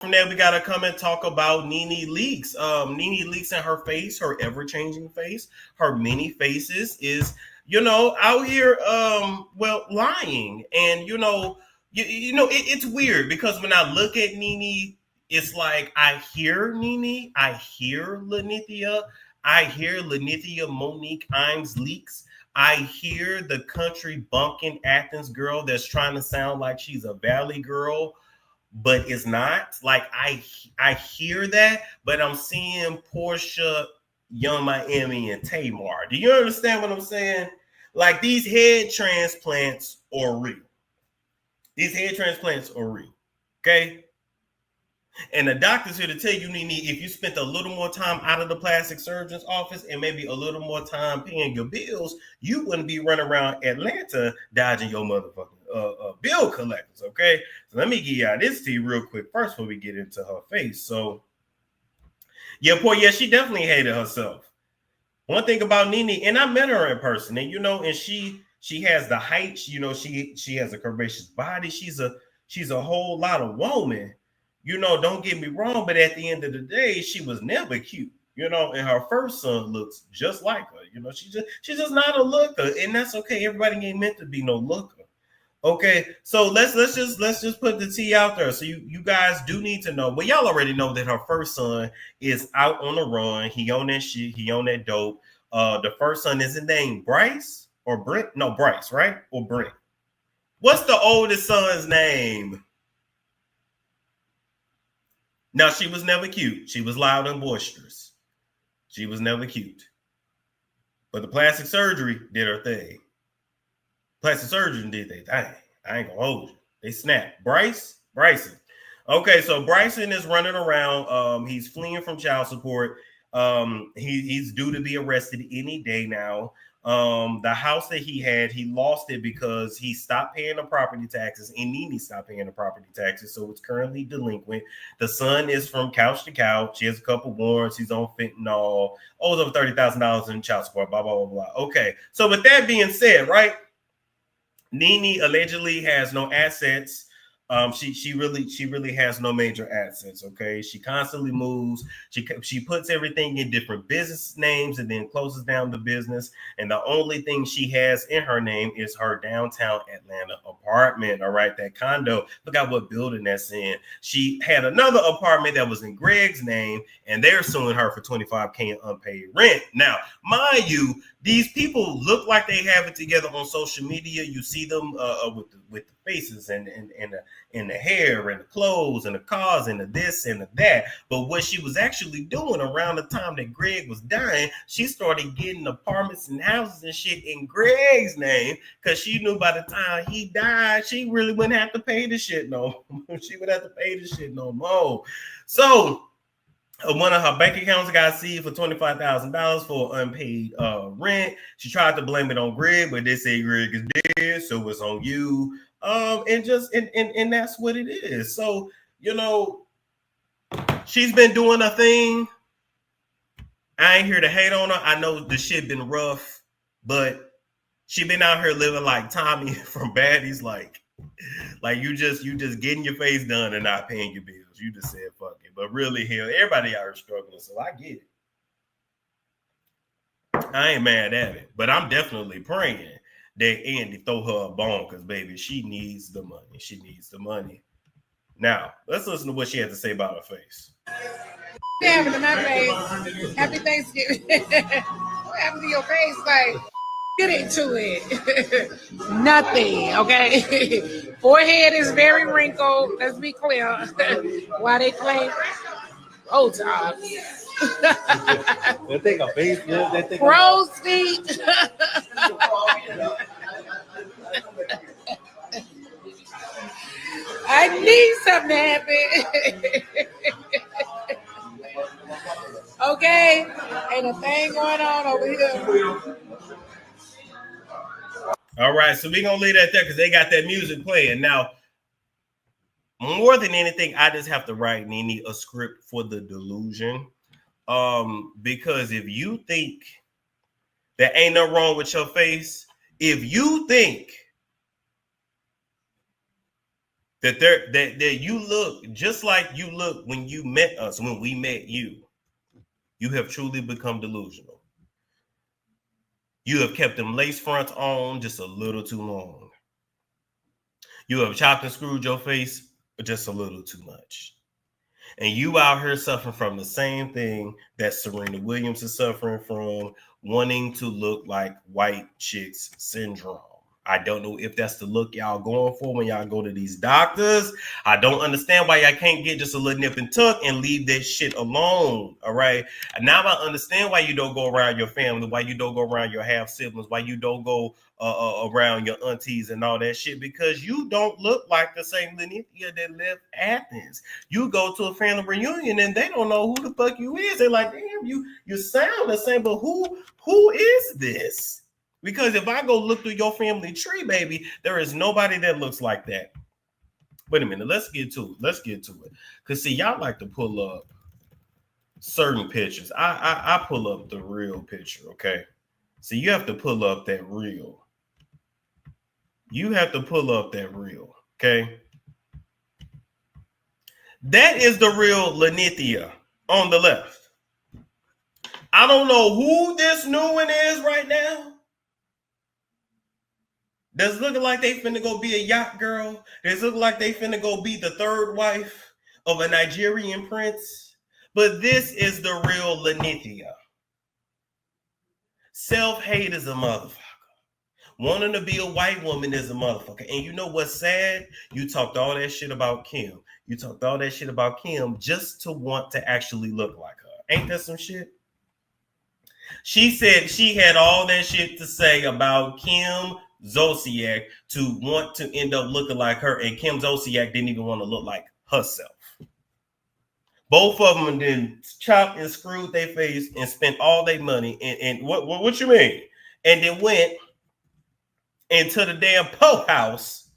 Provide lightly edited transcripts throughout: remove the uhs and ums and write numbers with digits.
From there, we gotta come and talk about Nene Leakes. Nene Leakes in her face, her ever-changing face, her many faces is, out here, lying. And it's weird because when I look at Nene, it's like I hear Nene, I hear Lanithia, I hear Lanithia Monique Imes Leaks. I hear the country bumpkin Athens girl that's trying to sound like she's a valley girl, but it's not. Like I hear that, but I'm seeing Portia, Young Miami, and Tamar. Do you understand what I'm saying? Like these head transplants are real. These head transplants are real. Okay. And the doctor's here to tell you, Nene, if you spent a little more time out of the plastic surgeon's office and maybe a little more time paying your bills, you wouldn't be running around Atlanta dodging your motherfucking bill collectors, okay? So let me give y'all this to you real quick first before we get into her face. So, yeah, she definitely hated herself. One thing about Nene, and I met her in person, and and she has the height, she has a curvaceous body. She's a whole lot of woman. Don't get me wrong, but at the end of the day, she was never cute. And her first son looks just like her. She's just not a looker, and that's okay. Everybody ain't meant to be no looker. Okay, so let's just put the tea out there. So you guys do need to know. Well, y'all already know that her first son is out on the run. He on that shit. He on that dope. The first son is his name Bryce or Brent? No, Bryce, right? Or Brent? What's the oldest son's name? Now, she was never cute. She was loud and boisterous. She was never cute. But the plastic surgery did her thing. Plastic surgeon did their thing. I ain't gonna hold you. They snapped. Bryson. Okay, so Bryson is running around. He's fleeing from child support. He's due to be arrested any day now. The house that he had, he lost it because he stopped paying the property taxes, and Nene stopped paying the property taxes, so it's currently delinquent. The son is from couch to couch. He has a couple warrants. He's on fentanyl. Owes over $30,000 in child support. Blah blah blah blah. Okay, so with that being said, right, Nene allegedly has no assets. She really has no major assets. Okay, she constantly moves. She puts everything in different business names and then closes down the business. And the only thing she has in her name is her downtown Atlanta apartment. All right, that condo. Forgot what building that's in. She had another apartment that was in Greg's name, and they're suing her for $25K in unpaid rent. Now, mind you, these people look like they have it together on social media. You see them with the faces and the hair and the clothes and the cars and the this and the that. But what she was actually doing around the time that Greg was dying, she started getting apartments and houses and shit in Greg's name because she knew by the time he died, she really wouldn't have to pay the shit no more. She would have to pay the shit no more. So one of her bank accounts got seized for $25,000 for unpaid rent. She tried to blame it on Greg, but they say Greg is dead, so it's on you. And that's what it is. So, she's been doing a thing. I ain't here to hate on her. I know the shit been rough, but she been out here living like Tommy from Baddies, like you just getting your face done and not paying your bills. You just said fuck it. But really, hell, everybody out here struggling, so I get it. I ain't mad at it, but I'm definitely praying that Andy throw her a bone because, baby, she needs the money. She needs the money. Now, let's listen to what she had to say about her face. What happened to my face? Happy Thanksgiving. What happened to your face? Like, get into it. Nothing, okay? Forehead is very wrinkled. Let's be clear. Why they claim Botox? They think a facelift. They think crow's feet. I need something to happen. Okay, ain't a thing going on over here. All right, so we're gonna leave that there because they got that music playing. Now, more than anything, I just have to write Nene a script for the Delusion. Because if you think there ain't no wrong with your face, if you think that you look just like you look when you met us, when we met you. You have truly become delusional. You have kept them lace fronts on just a little too long. You have chopped and screwed your face just a little too much. And you out here suffering from the same thing that Serena Williams is suffering from, wanting to look like white chicks syndrome. I don't know if that's the look y'all going for when y'all go to these doctors. I don't understand why y'all can't get just a little nip and tuck and leave that shit alone. All right. And now I understand why you don't go around your family, why you don't go around your half siblings, why you don't go around your aunties and all that shit, because you don't look like the same Lenithia that left Athens. You go to a family reunion and they don't know who the fuck you is. They're like, damn, you sound the same, but who is this? Because if I go look through your family tree, baby, there is nobody that looks like that. Wait a minute. Let's get to it. Because, see, y'all like to pull up certain pictures. I pull up the real picture, okay? So you have to pull up that real. You have to pull up that real, okay? That is the real Lenithia on the left. I don't know who this new one is right now. That's looking like they finna go be a yacht girl. That's looking like they finna go be the third wife of a Nigerian prince. But this is the real Lenithia. Self-hate is a motherfucker. Wanting to be a white woman is a motherfucker. And you know what's sad? You talked all that shit about Kim. You talked all that shit about Kim just to want to actually look like her. Ain't that some shit? She said she had all that shit to say about Kim Zolciak to want to end up looking like her, and Kim Zolciak didn't even want to look like herself. Both of them then chopped and screwed their face and spent all their money. And what you mean? And then went into the damn po house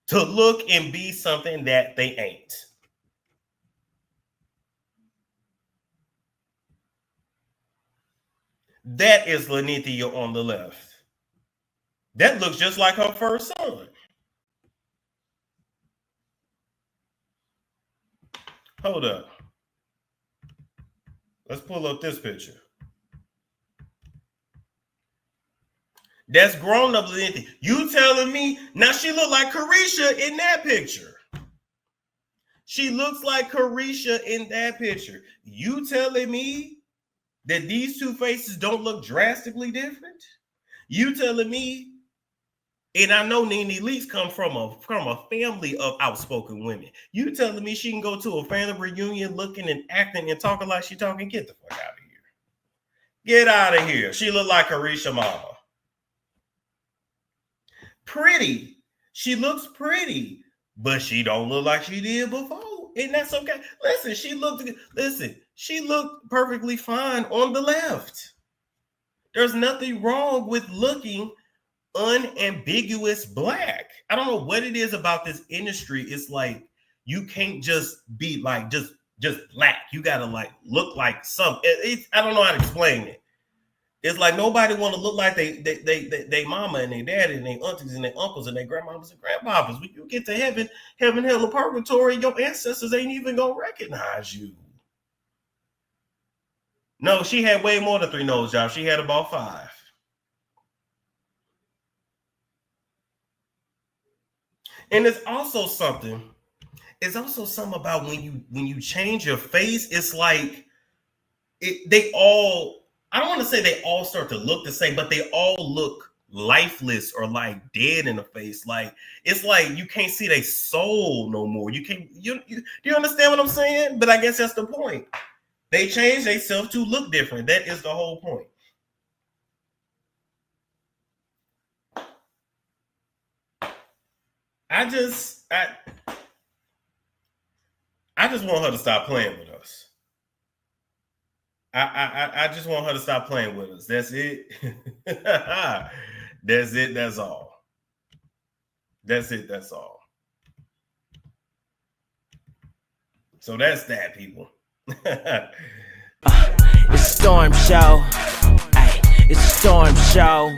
to look and be something that they ain't. That is Lenithia on the left. That looks just like her first son. Hold up. Let's pull up this picture. That's grown up Lenithia. You telling me now she look like Carisha in that picture? She looks like Carisha in that picture. You telling me that these two faces don't look drastically different? You telling me? And I know Nene Leakes come from a family of outspoken women. You telling me she can go to a family reunion looking and acting and talking like she talking? Get the fuck out of here. Get out of here. She look like Carisha mama. Pretty. She looks pretty, but she don't look like she did before. And that's okay. Listen, she looked perfectly fine on the left. There's nothing wrong with looking unambiguous black. I don't know what it is about this industry. It's like you can't just be like just black. You gotta like look like something. I don't know how to explain it. It's like nobody want to look like they mama and they daddy and they aunties and their uncles and their grandmamas and grandpapas. When you get to heaven, hell, and purgatory, your ancestors ain't even gonna recognize you. No, she had way more than 3 nose jobs. She had about 5. And it's also something about when you change your face, it's like they all, I don't want to say they all start to look the same, but they all look lifeless or like dead in the face. Like it's like you can't see their soul no more. Do you understand what I'm saying? But I guess that's the point. They change themselves to look different. That is the whole point. I just want her to stop playing with us. I just want her to stop playing with us. That's it. That's it. That's all. That's it. That's all. So that's that, people. It's a storm show. Ay, it's a storm show.